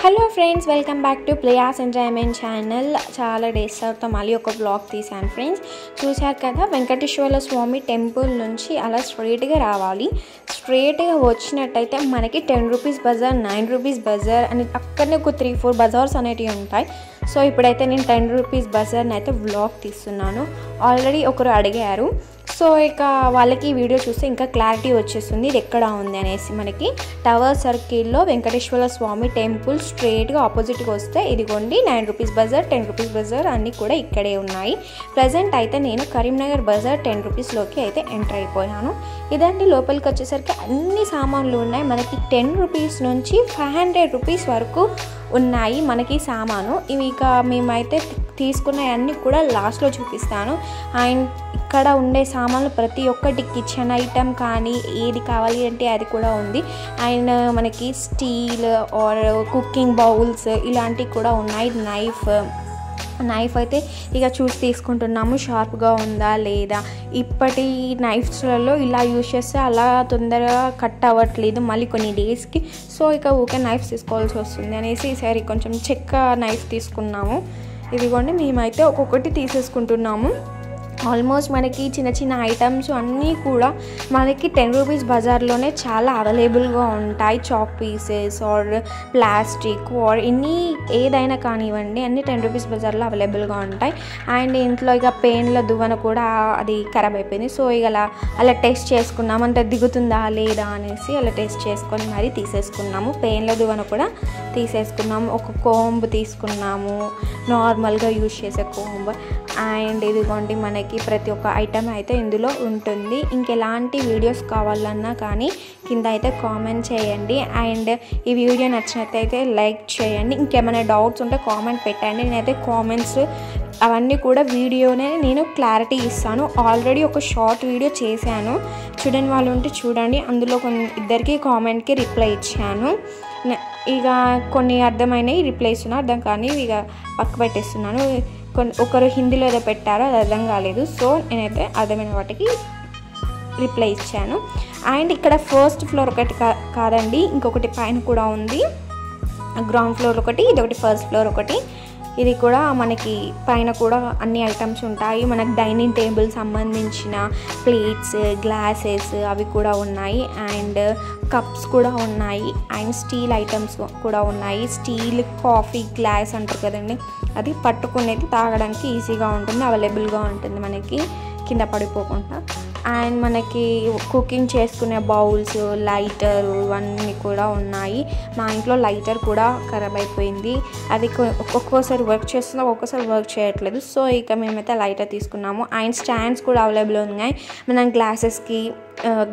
Hello friends, welcome back to ప్లేయాస్ enjoyment channel. చాలా days తర్వాత మళ్ళీ ఒక బ్లాగ్ తీశాను ఫ్రెండ్స్. చూశారు కదా, వెంకటేశ్వర స్వామి టెంపుల్ నుంచి అలా స్ట్రైట్గా రావాలి. స్ట్రైట్గా వచ్చినట్టయితే మనకి 10 రూపీస్ బజార్, 9 రూపీస్ బజార్ అని అక్కడనే ఒక 3-4 బజార్స్ అనేటివి ఉంటాయి. సో ఇప్పుడైతే నేను 10 రూపీస్ బజార్ని అయితే వ్లాగ్ తీస్తున్నాను. ఆల్రెడీ ఒకరు అడిగారు, సో ఇక వాళ్ళకి వీడియో చూస్తే ఇంకా క్లారిటీ వచ్చేస్తుంది ఇది ఎక్కడ ఉంది అనేసి. మనకి టవర్ సర్కిల్లో వెంకటేశ్వర స్వామి టెంపుల్ స్ట్రైట్గా ఆపోజిట్గా వస్తే ఇదిగోండి 9 రూపీస్ బజార్, 10 రూపీస్ బజార్ అన్నీ కూడా ఇక్కడే ఉన్నాయి. ప్రజెంట్ అయితే నేను కరీంనగర్ బజార్ 10 రూపీస్లోకి అయితే ఎంటర్ అయిపోయాను. ఇదండి, లోపలికి వచ్చేసరికి అన్ని సామాన్లు ఉన్నాయి. మనకి 10 రూపీస్ నుంచి 500 రూపీస్ వరకు ఉన్నాయి మనకి సామాను. ఇవి ఇక మేమైతే తీసుకున్నవన్నీ కూడా లాస్ట్లో చూపిస్తాను. అండ్ ఇక్కడ ఉండే సామాన్లు ప్రతి ఒక్కటి కిచెన్ ఐటమ్ కానీ ఏది కావాలి అంటే అది కూడా ఉంది. అండ్ మనకి స్టీల్ ఆర్ కుకింగ్ బౌల్స్ ఇలాంటివి కూడా ఉన్నాయి. నైఫ్ అయితే ఇక చూసి తీసుకుంటున్నాము, షార్ప్గా ఉందా లేదా. ఇప్పటి నైఫ్స్లలో ఇలా యూజ్ చేస్తే అలా తొందరగా కట్ అవ్వట్లేదు మళ్ళీ కొన్ని డేస్కి. సో ఇక ఊకే నైఫ్స్ తీసుకోవాల్సి వస్తుంది అనేసి ఈసారి కొంచెం చెక్క నైఫ్ తీసుకున్నాము. ఇదిగోండి, మేమైతే ఒక్కొక్కటి తీసేసుకుంటున్నాము. ఆల్మోస్ట్ మనకి చిన్న చిన్న ఐటమ్స్ అన్నీ కూడా మనకి 10 రూపీస్ బజార్లోనే చాలా అవైలబుల్గా ఉంటాయి. Chalk pieces or plastic or ఏదైనా కానివ్వండి, అన్నీ 10 రూపీస్ బజార్లో అవైలబుల్గా ఉంటాయి. అండ్ ఇంట్లో ఇక పెయిన్ల దువ్వన కూడా అది ఖరాబ్ అయిపోయింది. సో ఇక అలా టెస్ట్ చేసుకున్నాము, అంటే దిగుతుందా లేదా అనేసి అలా టెస్ట్ చేసుకొని మరీ తీసేసుకున్నాము. పెయిన్ల దువ్వన కూడా తీసేసుకున్నాము. ఒక కోంబ్ తీసుకున్నాము, నార్మల్గా యూజ్ చేసే కోంబ్. అండ్ ఇదిగోండి, మనకి ప్రతి ఒక్క ఐటమ్ అయితే ఇందులో ఉంటుంది. ఇంకెలాంటి వీడియోస్ కావాలన్నా కానీ కింద అయితే కామెంట్ చేయండి. అండ్ ఈ వీడియో నచ్చినట్టయితే లైక్ చేయండి. ఇంకేమైనా డౌట్స్ ఉంటే కామెంట్ పెట్టండి. నేనైతే కామెంట్స్ అవన్నీ కూడా వీడియోనే నేను క్లారిటీ ఇస్తాను. ఆల్రెడీ ఒక షార్ట్ వీడియో చేశాను, చూడని వాళ్ళు ఉంటే చూడండి. అందులో ఇద్దరికి కామెంట్కి రిప్లై ఇచ్చాను. ఇక కొన్ని అర్థమైనవి రిప్లై ఇస్తున్నాను, అర్థం కానీ ఇక పక్క పెట్టేస్తున్నాను. ఒకరు హిందీలో ఏదో పెట్టారో అది అర్థం కాలేదు. సో నేనైతే అర్థమైన వాటికి రిప్లై ఇచ్చాను. అండ్ ఇక్కడ ఫస్ట్ ఫ్లోర్ ఒకటి కాదండి, ఇంకొకటి పైన కూడా ఉంది. గ్రౌండ్ ఫ్లోర్ ఒకటి, ఇది ఒకటి ఫస్ట్ ఫ్లోర్ ఒకటి. ఇది కూడా మనకి పైన కూడా అన్ని ఐటమ్స్ ఉంటాయి. మనకు డైనింగ్ టేబుల్ సంబంధించిన ప్లేట్స్, గ్లాసెస్ అవి కూడా ఉన్నాయి. అండ్ కప్స్ కూడా ఉన్నాయి. అండ్ స్టీల్ ఐటమ్స్ కూడా ఉన్నాయి. స్టీల్ కాఫీ గ్లాస్ అంటారు కదండి, అది పట్టుకునేది తాగడానికి ఈజీగా ఉంటుంది, అవైలబుల్గా ఉంటుంది మనకి కింద పడిపోకుండా. అండ్ మనకి కుకింగ్ చేసుకునే బౌల్స్, లైటర్ ఇవన్నీ కూడా ఉన్నాయి. మా ఇంట్లో లైటర్ కూడా ఖరాబ్ అయిపోయింది, అది ఒక్కొక్కసారి వర్క్ చేస్తున్నా, ఒక్కొక్కసారి వర్క్ చేయట్లేదు. సో ఇక మేమైతే లైటర్ తీసుకున్నాము. అండ్ స్టాండ్స్ కూడా అవైలబుల్ ఉన్నాయి. మనం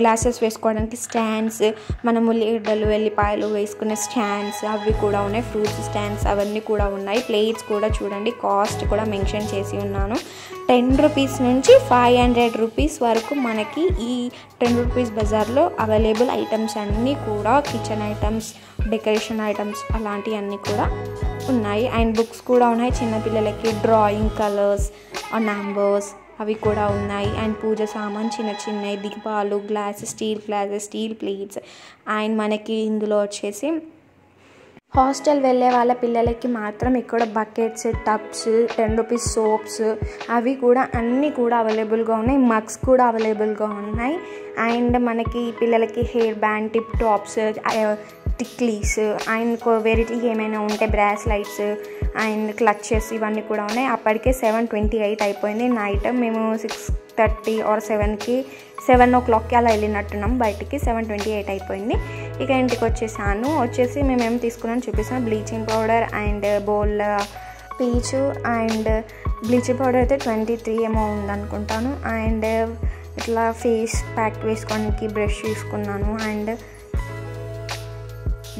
గ్లాసెస్ వేసుకోవడానికి స్టాండ్స్, మనము లీడలు వెల్లిపాయలు వేసుకునే స్టాండ్స్ అవి కూడా ఉన్నాయి. ఫ్రూట్స్ స్టాండ్స్ అవన్నీ కూడా ఉన్నాయి. ప్లేట్స్ కూడా చూడండి, కాస్ట్ కూడా మెన్షన్ చేసి ఉన్నాను. 10 రూపీస్ నుంచి 500 రూపీస్ వరకు మనకి ఈ 10 రూపీస్ బజార్లో అవైలబుల్ ఐటమ్స్ అన్నీ కూడా కిచెన్ ఐటమ్స్, డెకరేషన్ ఐటమ్స్ అలాంటివన్నీ కూడా ఉన్నాయి. అండ్ బుక్స్ కూడా ఉన్నాయి చిన్నపిల్లలకి, డ్రాయింగ్, కలర్స్, నంబర్స్ అవి కూడా ఉన్నాయి. అండ్ పూజ సామాన్ చిన్న చిన్నవి, దీపాలు, గ్లాసెస్, స్టీల్ ప్లేట్స్. అండ్ మనకి ఇందులో వచ్చేసి హాస్టల్ వెళ్ళే వాళ్ళ పిల్లలకి మాత్రం ఇక్కడ బకెట్స్, టబ్స్, 10 రూపీస్ సోప్స్ అవి కూడా అన్నీ కూడా అవైలబుల్గా ఉన్నాయి. మగ్స్ కూడా అవైలబుల్గా ఉన్నాయి. అండ్ మనకి పిల్లలకి hair band, tip tops, tiklis and variety ఏమైనా ఉంటే బ్రాస్లైట్స్ అండ్ క్లచెస్ ఇవన్నీ కూడా ఉన్నాయి. అప్పటికే 7:28 అయిపోయింది నైట్. మేము 6:30 ఆర్ 7 o'clockకి అలా వెళ్ళినట్టున్నాం బయటికి. 7:28 అయిపోయింది. ఇక ఇంటికి వచ్చేసి మేమేం తీసుకున్నాం చూపిస్తాం. బ్లీచింగ్ పౌడర్ అండ్ బోల్ పీచు. అండ్ బ్లీచింగ్ పౌడర్ అయితే 23 ఏమో ఉందనుకుంటాను. అండ్ ఇట్లా ఫేస్ ప్యాక్ వేసుకోవడానికి బ్రష్ తీసుకున్నాను. అండ్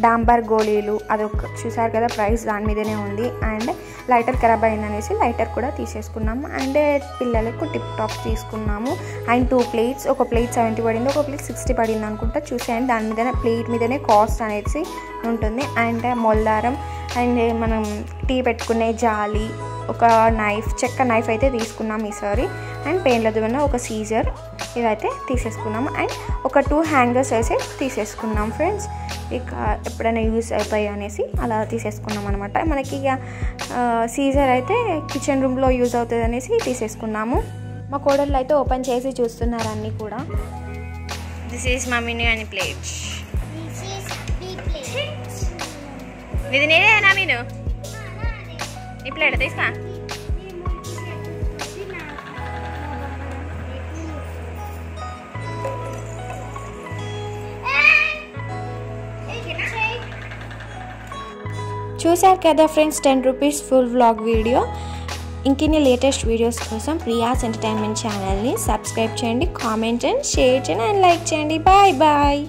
డాంబర్ గోళీలు అదొక చూసారు కదా, ప్రైస్ దాని మీదనే ఉంది. అండ్ లైటర్ ఖరాబ్ అయిందనేసి లైటర్ కూడా తీసేసుకున్నాము. అండ్ పిల్లలకు టిప్ టాప్ తీసుకున్నాము. అండ్ 2 ప్లేట్స్, ఒక ప్లేట్ 70 పడింది, ఒక ప్లేట్ 60 పడింది అనుకుంటా. చూసేయండి, దాని మీదనే ప్లేట్ మీదనే కాస్ట్ అనేది ఉంటుంది. అండ్ మొల్లారం అండ్ మనం టీ పెట్టుకునే జాలి, ఒక నైఫ్, చెక్క నైఫ్ అయితే తీసుకున్నాం ఈసారి. అండ్ పెయిన్ల దువ్వెన, ఒక సీజర్ ఇవైతే తీసేసుకున్నాము. అండ్ ఒక 2 హ్యాంగర్స్ అయితే తీసేసుకున్నాం ఫ్రెండ్స్. ఇక ఎప్పుడైనా యూస్ అవుతాయి అనేసి అలా తీసేసుకున్నాం అనమాట. మనకి ఇక సీజర్ అయితే కిచెన్ రూమ్లో యూజ్ అవుతుంది అనేసి తీసేసుకున్నాము. మా కోడళ్ళు అయితే ఓపెన్ చేసి చూస్తున్నారు అన్నీ కూడా. దిస్ ఈజ్ మమ్మీని అని ప్లేట్. ఇది నేనేనా మీను ఈ ప్లేట్ తీసుకా. చూశారు కదా friends 10 rupees full vlog video. ఇంకిన్ని లేటెస్ట్ వీడియోస్ కోసం ప్రియాస్ ఎంటర్టైన్మెంట్ ఛానల్ని సబ్స్క్రైబ్ చేయండి, కామెంట్ చేయండి, షేర్ చేయండి అండ్ లైక్ చేయండి. Bye bye.